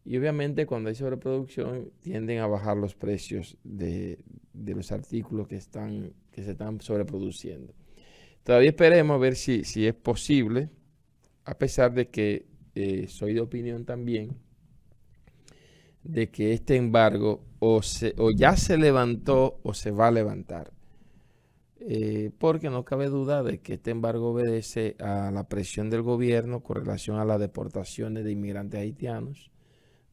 Y obviamente cuando hay sobreproducción tienden a bajar los precios de los artículos que se están sobreproduciendo. Todavía esperemos a ver si es posible, a pesar de que soy de opinión también de que este embargo o ya se levantó o se va a levantar. Porque no cabe duda de que este embargo obedece a la presión del gobierno con relación a las deportaciones de inmigrantes haitianos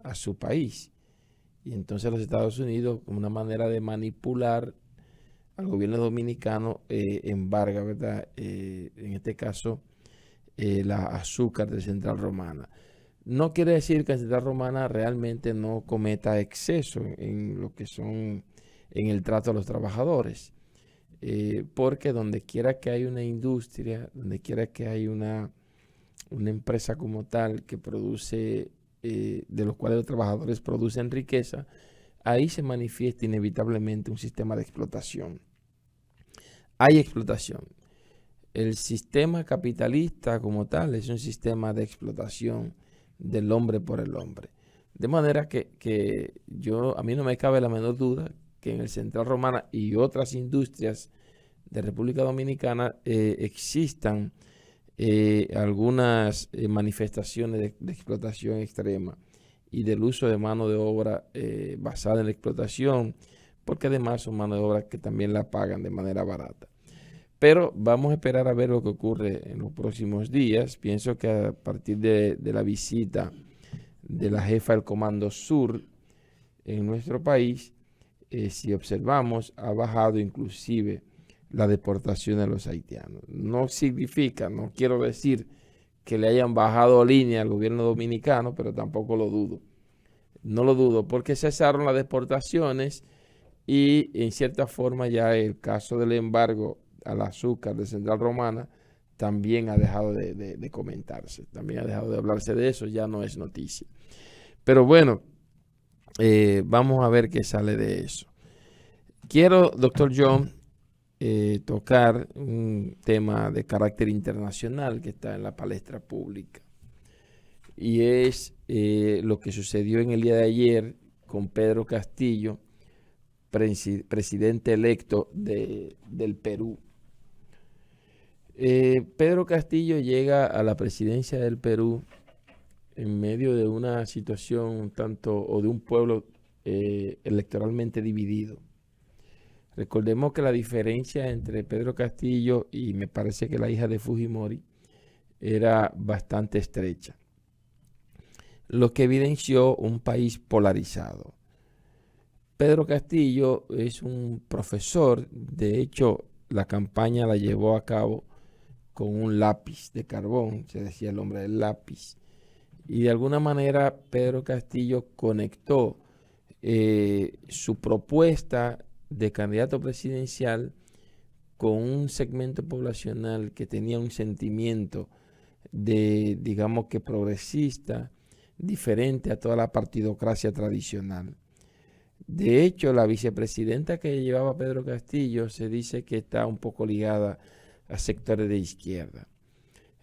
a su país. Y entonces los Estados Unidos, como una manera de manipular al gobierno dominicano, embarga, ¿verdad? En este caso, la azúcar de Central Romana. No quiere decir que Central Romana realmente no cometa exceso en lo que son, en el trato a los trabajadores. Porque donde quiera que hay una industria, donde quiera que hay una empresa como tal que produce, de los cuales los trabajadores producen riqueza, ahí se manifiesta inevitablemente un sistema de explotación. Hay explotación. El sistema capitalista como tal es un sistema de explotación del hombre por el hombre. De manera que a mí no me cabe la menor duda que en el Central Romana y otras industrias de República Dominicana existan algunas manifestaciones de explotación extrema y del uso de mano de obra basada en la explotación, porque además son mano de obra que también la pagan de manera barata. Pero vamos a esperar a ver lo que ocurre en los próximos días. Pienso que a partir de la visita de la jefa del Comando Sur en nuestro país, si observamos, ha bajado inclusive la deportación de los haitianos. No significa, no quiero decir que le hayan bajado línea al gobierno dominicano, pero tampoco lo dudo. No lo dudo, porque cesaron las deportaciones y en cierta forma ya el caso del embargo al azúcar de Central Romana también ha dejado de comentarse, también ha dejado de hablarse de eso, ya no es noticia. Pero bueno, vamos a ver qué sale de eso. Quiero, doctor John, tocar un tema de carácter internacional que está en la palestra pública y es lo que sucedió en el día de ayer con Pedro Castillo, presidente electo del Perú. Pedro Castillo llega a la presidencia del Perú en medio de una situación un tanto, o de un pueblo electoralmente dividido. Recordemos que la diferencia entre Pedro Castillo y me parece que la hija de Fujimori era bastante estrecha, lo que evidenció un país polarizado. Pedro Castillo es un profesor, de hecho la campaña la llevó a cabo con un lápiz de carbón, se decía el hombre del lápiz, y de alguna manera Pedro Castillo conectó su propuesta de candidato presidencial con un segmento poblacional que tenía un sentimiento de, digamos que progresista, diferente a toda la partidocracia tradicional. De hecho, la vicepresidenta que llevaba Pedro Castillo se dice que está un poco ligada a sectores de izquierda.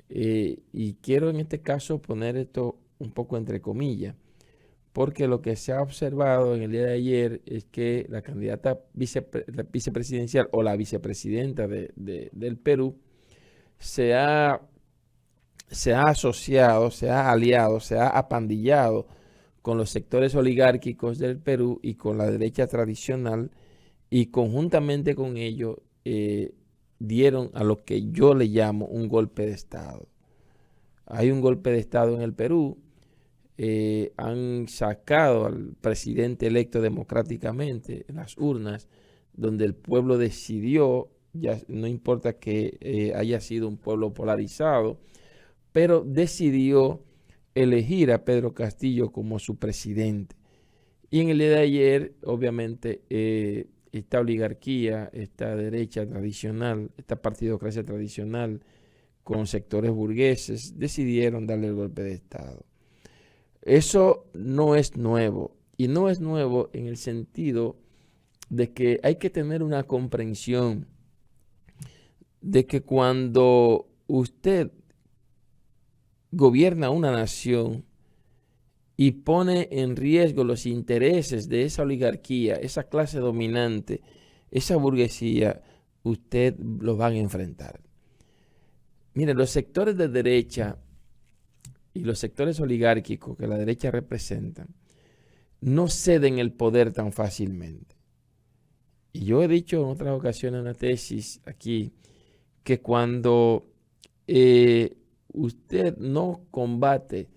Y quiero en este caso poner esto un poco entre comillas, porque lo que se ha observado en el día de ayer es que la candidata vicepresidencial o la vicepresidenta del Perú se ha, se ha asociado, se ha aliado, se ha apandillado con los sectores oligárquicos del Perú y con la derecha tradicional, y conjuntamente con ello dieron a lo que yo le llamo un golpe de Estado. Hay un golpe de Estado en el Perú. Han sacado al presidente electo democráticamente en las urnas, donde el pueblo decidió, ya no importa que haya sido un pueblo polarizado, pero decidió elegir a Pedro Castillo como su presidente. Y en el día de ayer, obviamente, esta oligarquía, esta derecha tradicional, esta partidocracia tradicional, con sectores burgueses, decidieron darle el golpe de Estado. Eso no es nuevo, y no es nuevo en el sentido de que hay que tener una comprensión de que cuando usted gobierna una nación y pone en riesgo los intereses de esa oligarquía, esa clase dominante, esa burguesía, usted los van a enfrentar. Mire, los sectores de derecha y los sectores oligárquicos que la derecha representa no ceden el poder tan fácilmente. Y yo he dicho en otras ocasiones en la tesis aquí que cuando usted no combate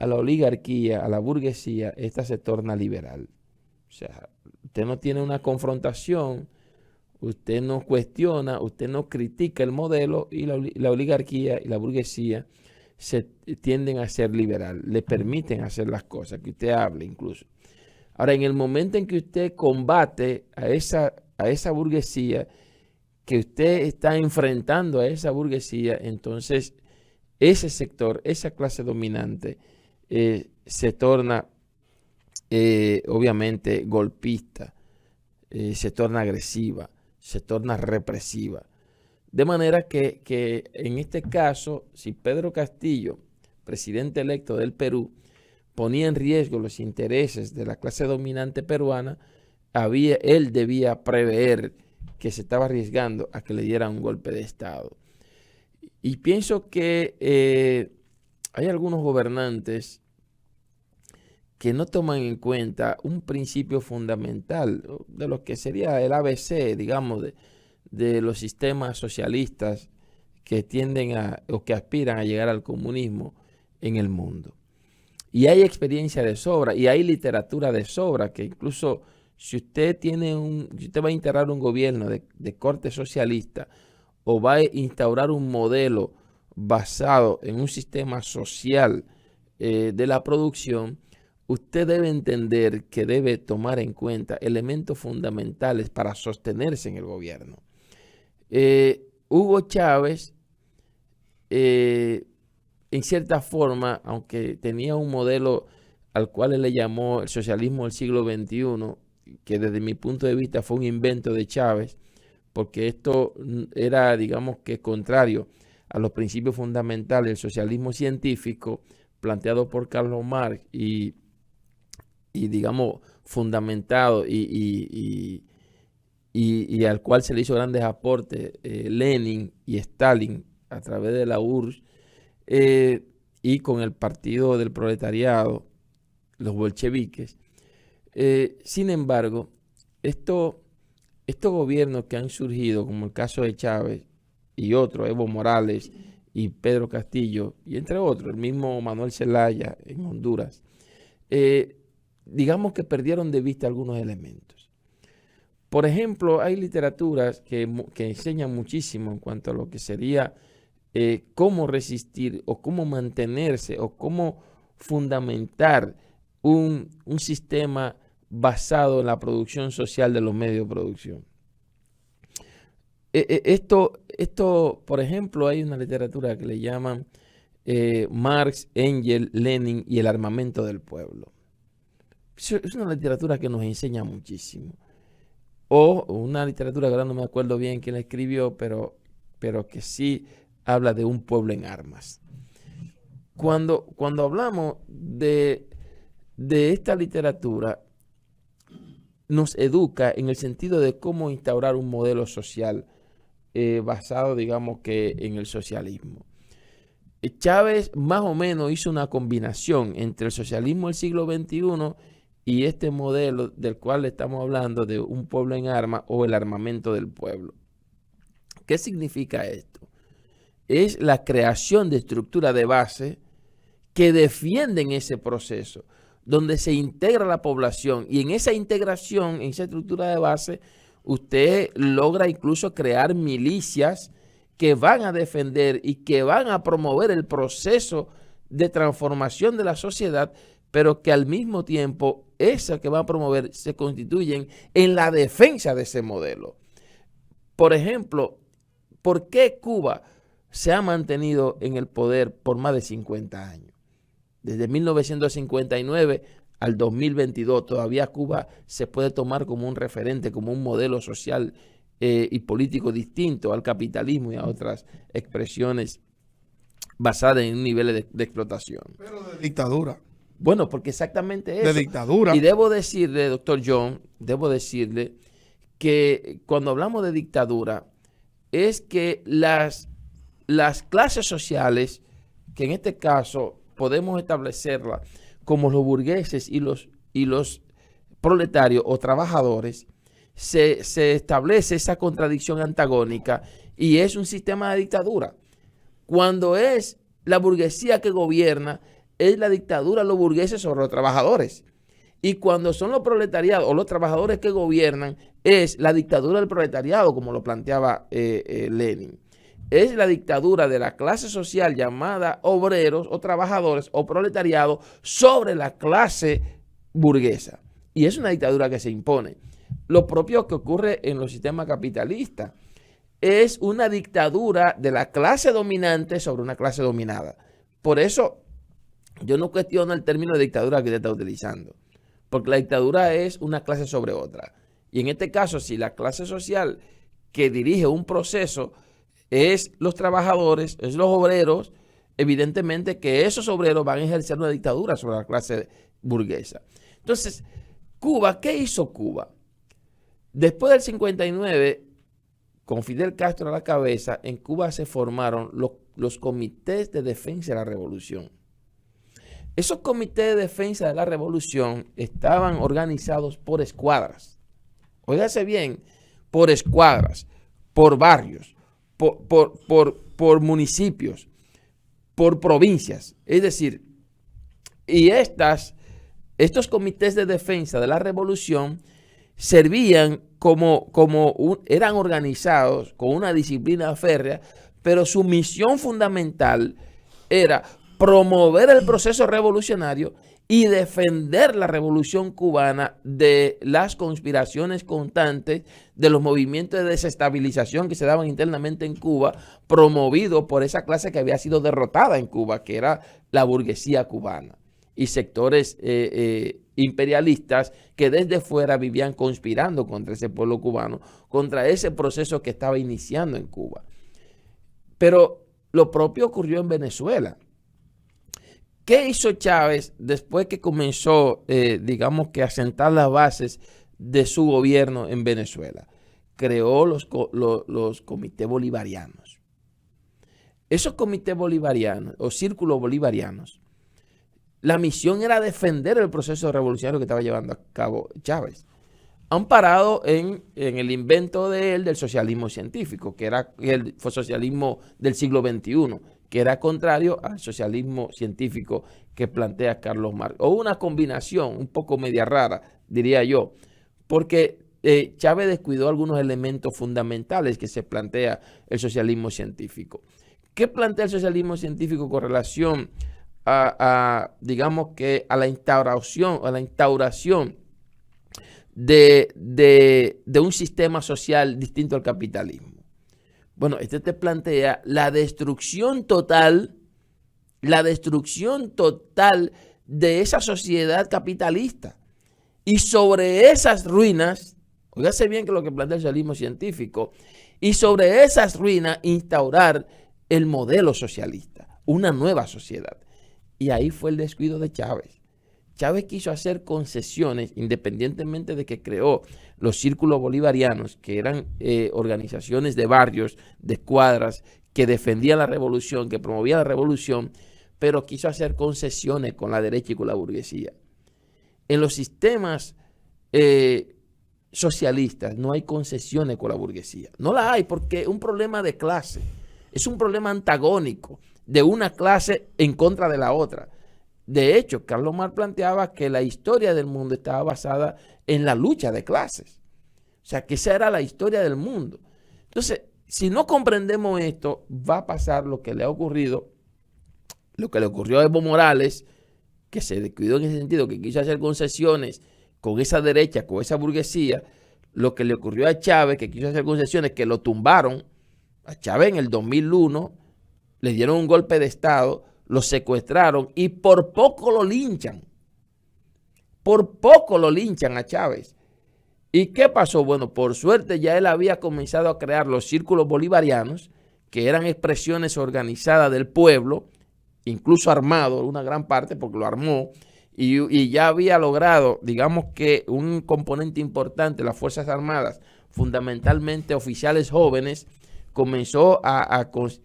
a la oligarquía, a la burguesía, esta se torna liberal. O sea, usted no tiene una confrontación, usted no cuestiona, usted no critica el modelo y la oligarquía y la burguesía se tienden a ser liberal, le permiten hacer las cosas, que usted hable incluso. Ahora, en el momento en que usted combate a esa burguesía, que usted está enfrentando a esa burguesía, entonces ese sector, esa clase dominante, se torna obviamente golpista, se torna agresiva, se torna represiva. De manera que en este caso, si Pedro Castillo, presidente electo del Perú, ponía en riesgo los intereses de la clase dominante peruana, él debía prever que se estaba arriesgando a que le dieran un golpe de Estado. Y pienso que hay algunos gobernantes que no toman en cuenta un principio fundamental de lo que sería el ABC, digamos, de los sistemas socialistas que tienden o que aspiran a llegar al comunismo en el mundo. Y hay experiencia de sobra y hay literatura de sobra que incluso si usted va a instaurar un gobierno de corte socialista o va a instaurar un modelo basado en un sistema social de la producción, usted debe entender que debe tomar en cuenta elementos fundamentales para sostenerse en el gobierno. Hugo Chávez, en cierta forma, aunque tenía un modelo al cual él le llamó el socialismo del siglo XXI, que desde mi punto de vista fue un invento de Chávez, porque esto era, digamos que contrario a los principios fundamentales del socialismo científico planteado por Carlos Marx y digamos, fundamentado y al cual se le hizo grandes aportes Lenin y Stalin a través de la URSS y con el Partido del Proletariado, los bolcheviques. Sin embargo, estos gobiernos que han surgido, como el caso de Chávez y otros, Evo Morales y Pedro Castillo, y entre otros, el mismo Manuel Zelaya en Honduras, digamos que perdieron de vista algunos elementos. Por ejemplo, hay literaturas que enseñan muchísimo en cuanto a lo que sería cómo resistir o cómo mantenerse o cómo fundamentar un sistema basado en la producción social de los medios de producción. Esto, por ejemplo, hay una literatura que le llaman Marx, Engels, Lenin y el armamento del pueblo. Es una literatura que nos enseña muchísimo. O una literatura que ahora no me acuerdo bien quién la escribió, pero que sí habla de un pueblo en armas. Cuando hablamos de esta literatura, nos educa en el sentido de cómo instaurar un modelo social basado, digamos que, en el socialismo. Chávez más o menos hizo una combinación entre el socialismo del siglo XXI y este modelo del cual estamos hablando de un pueblo en armas o el armamento del pueblo. ¿Qué significa esto? Es la creación de estructuras de base que defienden ese proceso, donde se integra la población y en esa integración, en esa estructura de base, usted logra incluso crear milicias que van a defender y que van a promover el proceso de transformación de la sociedad, pero que al mismo tiempo esas que van a promover se constituyen en la defensa de ese modelo. Por ejemplo, ¿por qué Cuba se ha mantenido en el poder por más de 50 años? Desde 1959 al 2022 todavía Cuba se puede tomar como un referente, como un modelo social y político distinto al capitalismo y a otras expresiones basadas en niveles de explotación. Pero de dictadura. Bueno, porque exactamente de eso. dictadura. Y debo decirle, doctor John, debo decirle que cuando hablamos de dictadura, es que las clases sociales, que en este caso podemos establecerlas como los burgueses y los proletarios o trabajadores, se establece esa contradicción antagónica y es un sistema de dictadura. Cuando es la burguesía que gobierna, es la dictadura de los burgueses sobre los trabajadores. Y cuando son los proletariados o los trabajadores que gobiernan, es la dictadura del proletariado, como lo planteaba Lenin. Es la dictadura de la clase social llamada obreros o trabajadores o proletariado sobre la clase burguesa. Y es una dictadura que se impone. Lo propio que ocurre en los sistemas capitalistas. Es una dictadura de la clase dominante sobre una clase dominada. Por eso yo no cuestiono el término de dictadura que usted está utilizando, porque la dictadura es una clase sobre otra. Y en este caso, si la clase social que dirige un proceso es los trabajadores, es los obreros, evidentemente que esos obreros van a ejercer una dictadura sobre la clase burguesa. Entonces, Cuba, ¿qué hizo Cuba? Después del 59, con Fidel Castro a la cabeza, en Cuba se formaron los comités de defensa de la revolución. Esos comités de defensa de la revolución estaban organizados por escuadras. Óigase bien, por escuadras, por barrios, por municipios, por provincias. Es decir, y estos comités de defensa de la revolución servían eran organizados con una disciplina férrea, pero su misión fundamental era promover el proceso revolucionario y defender la revolución cubana de las conspiraciones constantes, de los movimientos de desestabilización que se daban internamente en Cuba, promovidos por esa clase que había sido derrotada en Cuba, que era la burguesía cubana, y sectores imperialistas que desde fuera vivían conspirando contra ese pueblo cubano, contra ese proceso que estaba iniciando en Cuba. Pero lo propio ocurrió en Venezuela. ¿Qué hizo Chávez después que comenzó, digamos que a sentar las bases de su gobierno en Venezuela? Creó los comités bolivarianos. Esos comités bolivarianos o círculos bolivarianos, la misión era defender el proceso revolucionario que estaba llevando a cabo Chávez, amparado en el invento de él del socialismo científico, que era el socialismo del siglo XXI, que era contrario al socialismo científico que plantea Carlos Marx. O una combinación un poco media rara, diría yo, porque Chávez descuidó algunos elementos fundamentales que se plantea el socialismo científico. ¿Qué plantea el socialismo científico con relación digamos que a la instauración de un sistema social distinto al capitalismo? Bueno, este te plantea la destrucción total de esa sociedad capitalista. Y sobre esas ruinas, óigase bien que lo que plantea el socialismo científico, y sobre esas ruinas instaurar el modelo socialista, una nueva sociedad. Y ahí fue el descuido de Chávez. Chávez quiso hacer concesiones, independientemente de que creó los círculos bolivarianos, que eran organizaciones de barrios, de escuadras, que defendían la revolución, que promovían la revolución, pero quiso hacer concesiones con la derecha y con la burguesía. En los sistemas socialistas no hay concesiones con la burguesía. No la hay porque es un problema de clase, es un problema antagónico de una clase en contra de la otra. De hecho, Carlos Marx planteaba que la historia del mundo estaba basada en la lucha de clases. O sea, que esa era la historia del mundo. Entonces, si no comprendemos esto, va a pasar lo que le ha ocurrido, lo que le ocurrió a Evo Morales, que se descuidó en ese sentido, que quiso hacer concesiones con esa derecha, con esa burguesía, lo que le ocurrió a Chávez, que quiso hacer concesiones, que lo tumbaron. A Chávez en el 2001 le dieron un golpe de Estado, lo secuestraron y por poco lo linchan. Por poco lo linchan a Chávez. ¿Y qué pasó? Bueno, por suerte ya él había comenzado a crear los círculos bolivarianos, que eran expresiones organizadas del pueblo, incluso armado, una gran parte, porque lo armó, y ya había logrado, digamos que un componente importante, las Fuerzas Armadas, fundamentalmente oficiales jóvenes,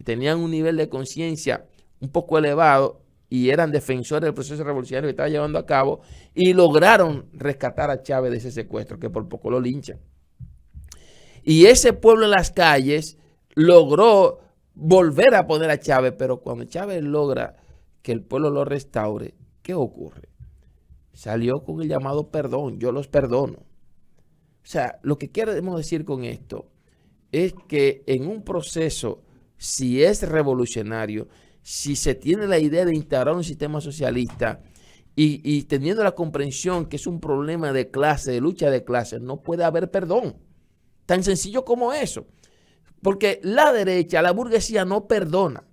tenían un nivel de conciencia un poco elevado y eran defensores del proceso revolucionario que estaba llevando a cabo y lograron rescatar a Chávez de ese secuestro, que por poco lo linchan. Y ese pueblo en las calles logró volver a poner a Chávez, pero cuando Chávez logra que el pueblo lo restaure, ¿qué ocurre? Salió con el llamado perdón, yo los perdono. O sea, lo que queremos decir con esto es que en un proceso, si es revolucionario, si se tiene la idea de instaurar un sistema socialista y teniendo la comprensión que es un problema de clase, de lucha de clases, no puede haber perdón. Tan sencillo como eso. Porque la derecha, la burguesía no perdona.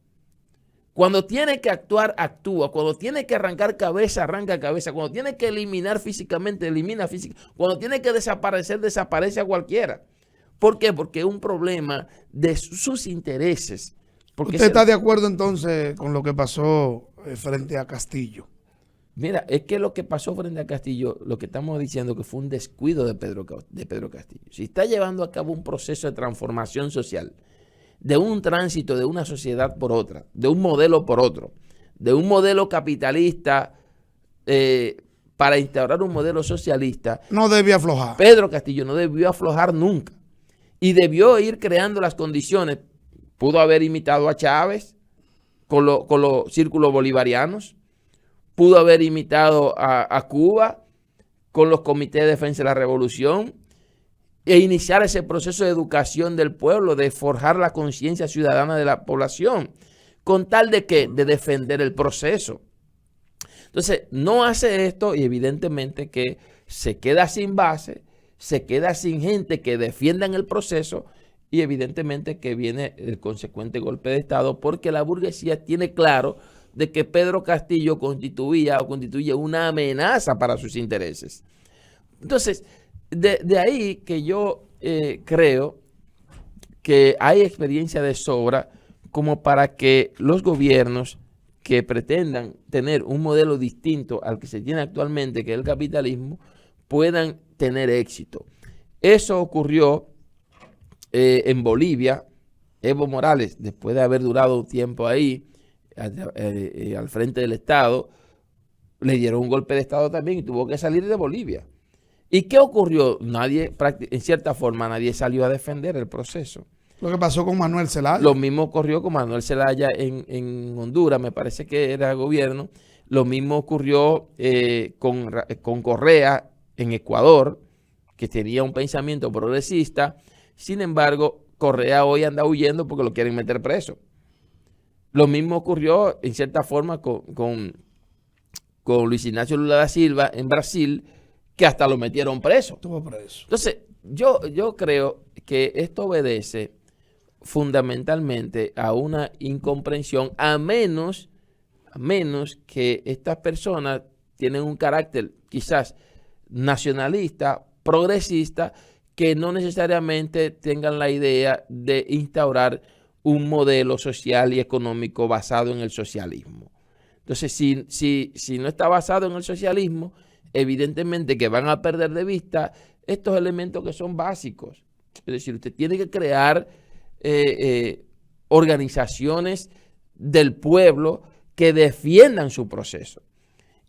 Cuando tiene que actuar, actúa. Cuando tiene que arrancar cabeza, arranca cabeza. Cuando tiene que eliminar físicamente, elimina físicamente. Cuando tiene que desaparecer, desaparece a cualquiera. ¿Por qué? Porque es un problema de sus intereses. Porque ¿Usted está de acuerdo entonces con lo que pasó frente a Castillo? Mira, es que lo que pasó frente a Castillo, lo que estamos diciendo que fue un descuido de Pedro Castillo. Si está llevando a cabo un proceso de transformación social, de un tránsito de una sociedad por otra, de un modelo por otro, de un modelo capitalista para instaurar un modelo socialista, no debía aflojar. Pedro Castillo no debió aflojar nunca y debió ir creando las condiciones. Pudo haber imitado a Chávez con los círculos bolivarianos, pudo haber imitado a Cuba con los comités de defensa de la revolución e iniciar ese proceso de educación del pueblo, de forjar la conciencia ciudadana de la población, con tal de que de defender el proceso. Entonces, no hace esto y evidentemente que se queda sin base, se queda sin gente que defiendan el proceso y evidentemente que viene el consecuente golpe de Estado porque la burguesía tiene claro de que Pedro Castillo constituye una amenaza para sus intereses. Entonces, de ahí que yo creo que hay experiencia de sobra como para que los gobiernos que pretendan tener un modelo distinto al que se tiene actualmente, que es el capitalismo, puedan tener éxito. Eso ocurrió en Bolivia. Evo Morales, después de haber durado un tiempo ahí, al frente del Estado, le dieron un golpe de Estado también y tuvo que salir de Bolivia. ¿Y qué ocurrió? Nadie, en cierta forma, nadie salió a defender el proceso. Lo que pasó con Manuel Zelaya. Lo mismo ocurrió con Manuel Zelaya en Honduras, me parece que era gobierno. Lo mismo ocurrió con Correa en Ecuador, que tenía un pensamiento progresista. Sin embargo, Correa hoy anda huyendo porque lo quieren meter preso. Lo mismo ocurrió en cierta forma con Luis Ignacio Lula da Silva en Brasil, que hasta lo metieron preso. Estuvo preso. Entonces, yo creo que esto obedece fundamentalmente a una incomprensión, a menos que estas personas tienen un carácter quizás nacionalista, progresista, que no necesariamente tengan la idea de instaurar un modelo social y económico basado en el socialismo. Entonces, si no está basado en el socialismo, evidentemente que van a perder de vista estos elementos que son básicos. Es decir, usted tiene que crear organizaciones del pueblo que defiendan su proceso.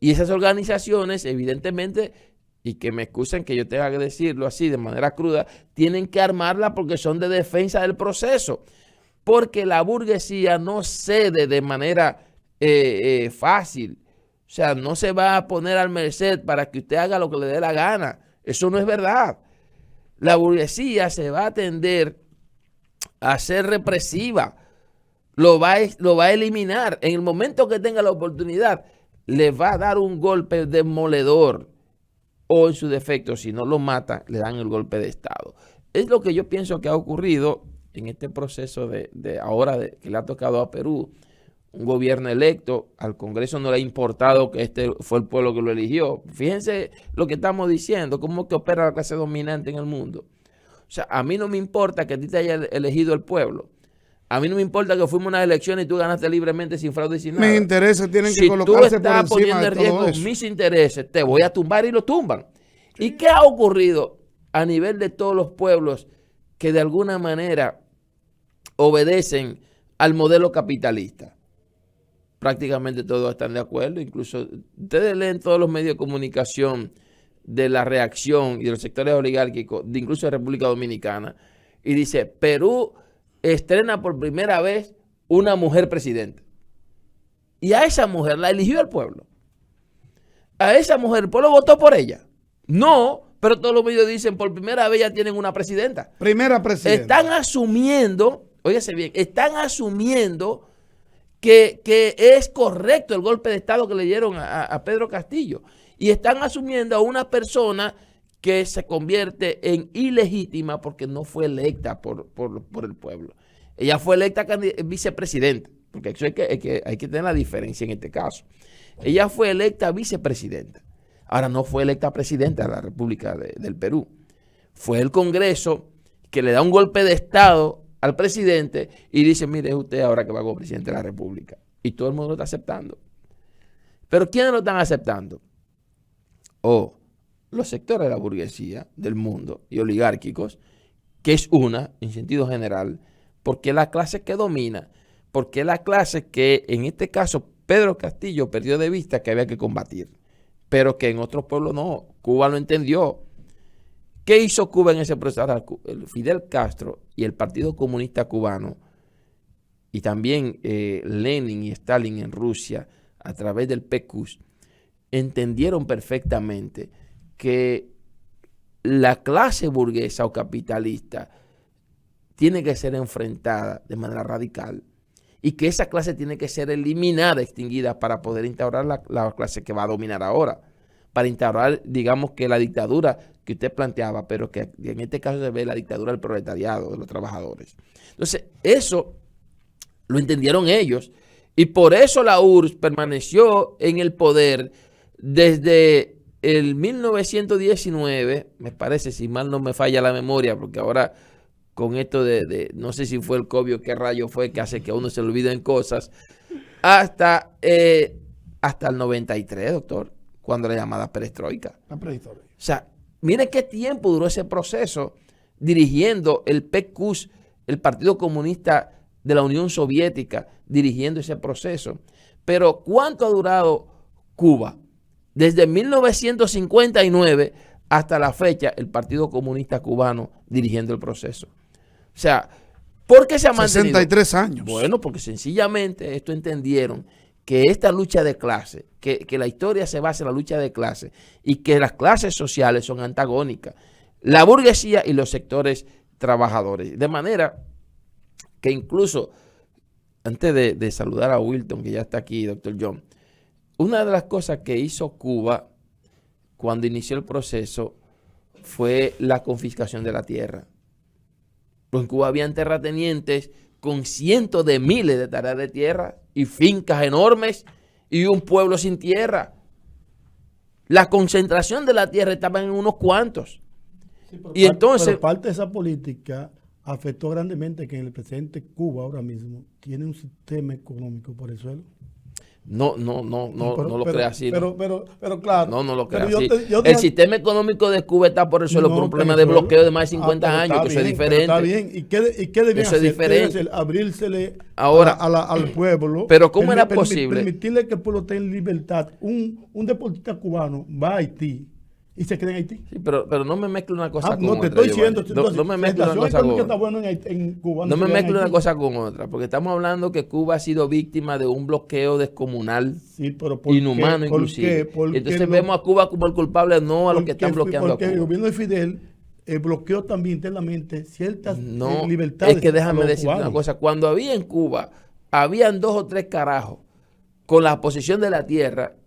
Y esas organizaciones, evidentemente, y que me excusen que yo tenga que decirlo así de manera cruda, tienen que armarla porque son de defensa del proceso. Porque la burguesía no cede de manera fácil. O sea, no se va a poner al merced para que usted haga lo que le dé la gana. Eso no es verdad. La burguesía se va a tender a ser represiva. Lo va a eliminar. En el momento que tenga la oportunidad, le va a dar un golpe demoledor. O en su defecto, si no lo mata, le dan el golpe de Estado. Es lo que yo pienso que ha ocurrido en este proceso que le ha tocado a Perú. Un gobierno electo, al Congreso no le ha importado que este fue el pueblo que lo eligió. Fíjense lo que estamos diciendo, cómo que opera la clase dominante en el mundo. O sea, a mí no me importa que a ti te haya elegido el pueblo. A mí no me importa que fuimos a unas elecciones y tú ganaste libremente sin fraude y sin nada. Mis intereses tienen que Si colocarse tú por estás encima poniendo de en todo riesgo eso. mis intereses, te voy a tumbar y lo tumban. ¿Y qué ha ocurrido a nivel de todos los pueblos que de alguna manera obedecen al modelo capitalista? Prácticamente todos están de acuerdo, incluso ustedes leen todos los medios de comunicación de la reacción y de los sectores oligárquicos, incluso de República Dominicana, y dice, Perú estrena por primera vez una mujer presidenta. Y a esa mujer la eligió el pueblo. A esa mujer el pueblo votó por ella. No, pero todos los medios dicen, por primera vez ya tienen una presidenta. Primera presidenta. Están asumiendo, óyese bien, están asumiendo que es correcto el golpe de Estado que le dieron a Pedro Castillo. Y están asumiendo a una persona que se convierte en ilegítima porque no fue electa por el pueblo. Ella fue electa vicepresidenta, porque eso hay que tener la diferencia en este caso. Ella fue electa vicepresidenta. Ahora no fue electa presidenta de la República del Perú. Fue el Congreso que le da un golpe de Estado al presidente y dice, mire, es usted ahora que va como presidente de la República. Y todo el mundo lo está aceptando. Pero ¿quiénes lo están aceptando? Los sectores de la burguesía del mundo y oligárquicos, que es una, en sentido general, porque la clase que domina, porque la clase que en este caso Pedro Castillo perdió de vista que había que combatir, pero que en otros pueblos no. Cuba lo entendió. ¿Qué hizo Cuba en ese proceso? Fidel Castro y el Partido Comunista Cubano, y también Lenin y Stalin en Rusia, a través del PQS, entendieron perfectamente que la clase burguesa o capitalista tiene que ser enfrentada de manera radical y que esa clase tiene que ser eliminada, extinguida, para poder instaurar la clase que va a dominar ahora, para instaurar, digamos, que la dictadura que usted planteaba, pero que en este caso se ve la dictadura del proletariado, de los trabajadores. Entonces, eso lo entendieron ellos y por eso la URSS permaneció en el poder desde el 1919, me parece, si mal no me falla la memoria, porque ahora con esto no sé si fue el COVID o qué rayo fue que hace que a uno se le olviden cosas, hasta el 93, doctor, cuando la llamada perestroika. La prehistoria. O sea, miren qué tiempo duró ese proceso dirigiendo el PQS, el Partido Comunista de la Unión Soviética, dirigiendo ese proceso. Pero ¿cuánto ha durado Cuba? Desde 1959 hasta la fecha, el Partido Comunista Cubano dirigiendo el proceso. O sea, ¿por qué se ha mantenido? 63 años. Bueno, porque sencillamente esto entendieron que esta lucha de clase, que la historia se basa en la lucha de clase y que las clases sociales son antagónicas, la burguesía y los sectores trabajadores. De manera que incluso, antes de saludar a Wilton, que ya está aquí, doctor John, una de las cosas que hizo Cuba cuando inició el proceso fue la confiscación de la tierra. En Cuba habían terratenientes con cientos de miles de tareas de tierra y fincas enormes y un pueblo sin tierra. La concentración de la tierra estaba en unos cuantos. Sí, y entonces, pero parte de esa política afectó grandemente que en el presente Cuba ahora mismo tiene un sistema económico por el suelo. No lo crea así. Pero claro. No lo crea pero así. El sistema económico de Cuba está por el suelo por un problema de bloqueo de más de 50 años, que eso es diferente. Está bien. ¿Y qué debían hacer? Es diferente. Abrírsele ahora, al pueblo. Pero ¿cómo era posible? Permitirle que el pueblo tenga libertad. Un deportista cubano va a Haití y se queda en Haití. Sí, pero no me mezcle una cosa con otra. otra. No te estoy diciendo. No me mezcle una cosa con otra. Bueno en Cuba, no me mezcle una cosa con otra, porque estamos hablando que Cuba ha sido víctima de un bloqueo descomunal, sí, pero inhumano inclusive. Entonces vemos a Cuba como el culpable, no a los que están bloqueando a Cuba. Porque el gobierno de Fidel bloqueó también internamente ciertas libertades. Es que déjame decirte una cosa. Cuando había en Cuba, habían 2 o 3 carajos con la posesión de la tierra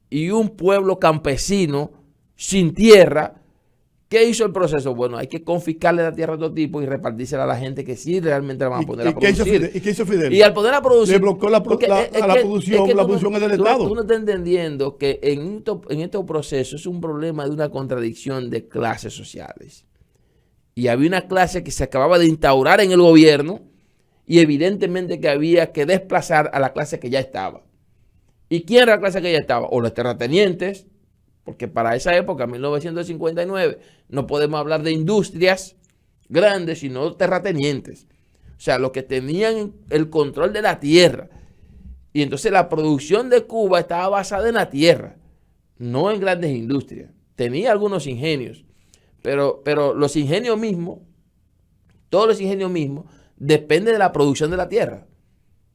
y un pueblo campesino sin tierra. ¿Qué hizo el proceso? Bueno, hay que confiscarle la tierra a todo tipo y repartírsela a la gente que sí realmente la van a poner a producir. ¿Y qué hizo Fidel? Y al poner a producir... Le bloqueó la producción es del Estado. Tú no estás entendiendo que en estos procesos es un problema de una contradicción de clases sociales. Y había una clase que se acababa de instaurar en el gobierno y evidentemente que había que desplazar a la clase que ya estaba. ¿Y quién era la clase que ya estaba? O los terratenientes, porque para esa época, 1959, no podemos hablar de industrias grandes, sino terratenientes. O sea, los que tenían el control de la tierra. Y entonces la producción de Cuba estaba basada en la tierra, no en grandes industrias. Tenía algunos ingenios, pero los ingenios mismos, todos los ingenios mismos, dependen de la producción de la tierra,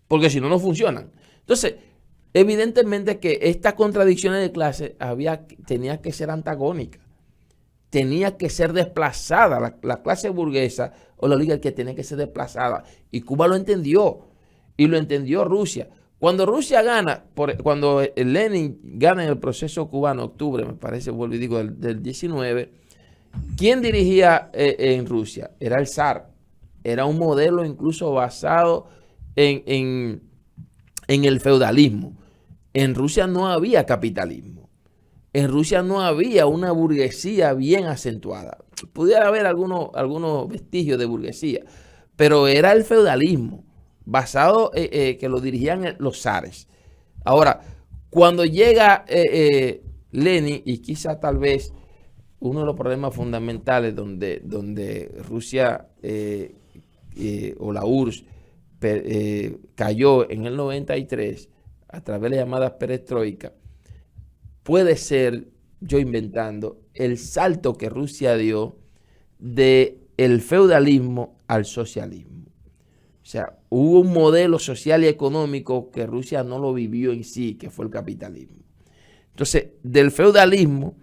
porque si no, no funcionan. Entonces, evidentemente que estas contradicciones de clase tenía que ser antagónicas, tenía que ser desplazada, la clase burguesa o la oligarquía tenía que ser desplazada, y Cuba lo entendió, y lo entendió Rusia. Cuando Rusia gana, cuando Lenin gana en el proceso cubano, octubre, me parece, vuelvo y digo, del 19, ¿quién dirigía en Rusia? Era el zar. Era un modelo incluso basado en el feudalismo. En Rusia no había capitalismo. En Rusia no había una burguesía bien acentuada. Pudiera haber algunos vestigios de burguesía, pero era el feudalismo basado que lo dirigían los zares. Ahora, cuando llega Lenin, y quizá tal vez uno de los problemas fundamentales donde Rusia o la URSS cayó en el 93 a través de la llamada perestroika, puede ser, yo inventando, el salto que Rusia dio del feudalismo al socialismo. O sea, hubo un modelo social y económico que Rusia no lo vivió en sí, que fue el capitalismo. Entonces, del feudalismo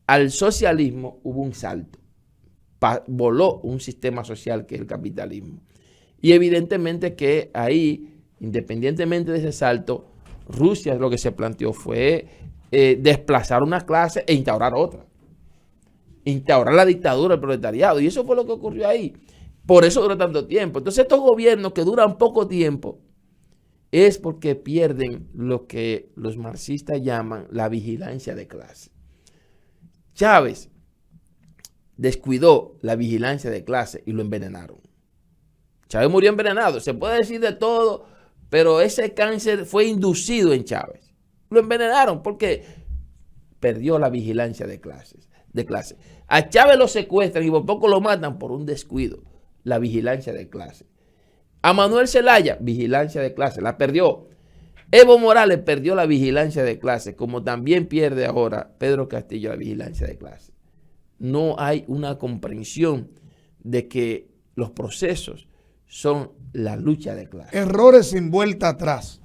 al socialismo hubo un salto. Voló un sistema social que es el capitalismo. Y evidentemente que ahí, independientemente de ese salto, Rusia lo que se planteó fue desplazar una clase e instaurar otra. Instaurar la dictadura del proletariado. Y eso fue lo que ocurrió ahí. Por eso duró tanto tiempo. Entonces estos gobiernos que duran poco tiempo es porque pierden lo que los marxistas llaman la vigilancia de clase. Chávez descuidó la vigilancia de clase y lo envenenaron. Chávez murió envenenado. Se puede decir de todo, pero ese cáncer fue inducido en Chávez. Lo envenenaron porque perdió la vigilancia de clase. A Chávez lo secuestran y por poco lo matan por un descuido. La vigilancia de clase. A Manuel Zelaya, vigilancia de clase, la perdió. Evo Morales perdió la vigilancia de clase, como también pierde ahora Pedro Castillo la vigilancia de clase. No hay una comprensión de que los procesos son la lucha de clase. Errores sin vuelta atrás.